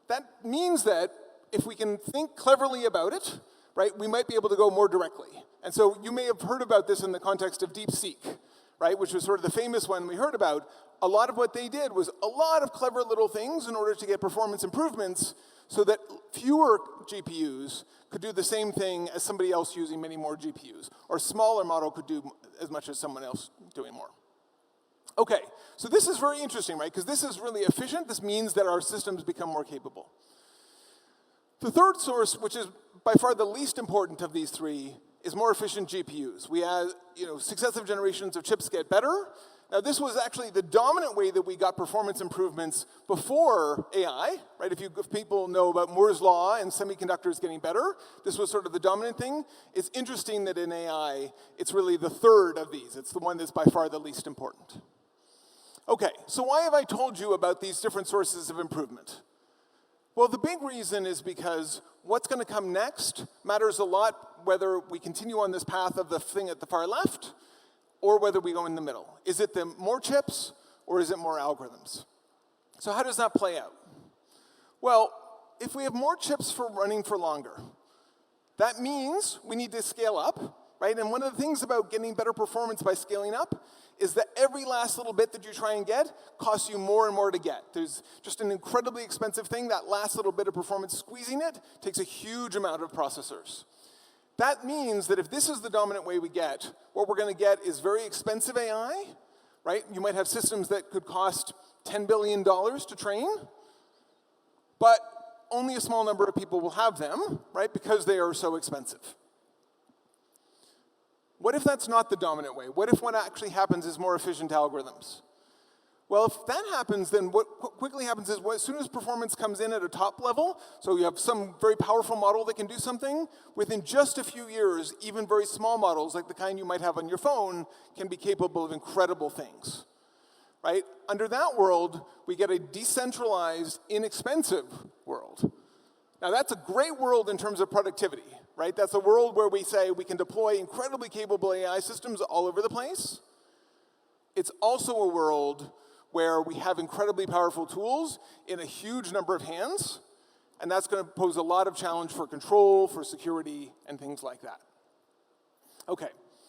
that means that if we can think cleverly about it, right, we might be able to go more directly. And so you may have heard about this in the context of DeepSeek, right, which was sort of the famous one we heard about. A lot of what they did was a lot of clever little things in order to get performance improvements so that fewer GPUs could do the same thing as somebody else using many more GPUs, or a smaller model could do as much as someone else doing more. Okay, so this is very interesting, right, because this is really efficient. This means that our systems become more capable. The third source, which is by far the least important of these three, is more efficient GPUs. We have, successive generations of chips get better. Now, this was actually the dominant way that we got performance improvements before AI, right? If people know about Moore's law and semiconductors getting better, this was sort of the dominant thing. It's interesting that in AI, it's really the third of these. It's the one that's by far the least important. Okay, so why have I told you about these different sources of improvement? Well, the big reason is because what's going to come next matters a lot whether we continue on this path of the thing at the far left or whether we go in the middle. Is it the more chips or is it more algorithms? So how does that play out? Well, if we have more chips running for longer, that means we need to scale up, right? And one of the things about getting better performance by scaling up is that every last little bit that you try and get costs you more and more to get. There's just an incredibly expensive thing. That last little bit of performance, squeezing it, takes a huge amount of processors. That means that if this is the dominant way we get, what we're going to get is very expensive AI, right? You might have systems that could cost $10 billion to train, but only a small number of people will have them, right, because they are so expensive. What if that's not the dominant way? What if what actually happens is more efficient algorithms? Well, if that happens, then what quickly happens is as soon as performance comes in at a top level, so you have some very powerful model that can do something, within just a few years, even very small models, like the kind you might have on your phone, can be capable of incredible things, right? Under that world, we get a decentralized, inexpensive world. Now, that's a great world in terms of productivity, right? That's a world where we say we can deploy incredibly capable AI systems all over the place. It's also a world where we have incredibly powerful tools in a huge number of hands, and that's going to pose a lot of challenge for control, for security, and things like that. Okay.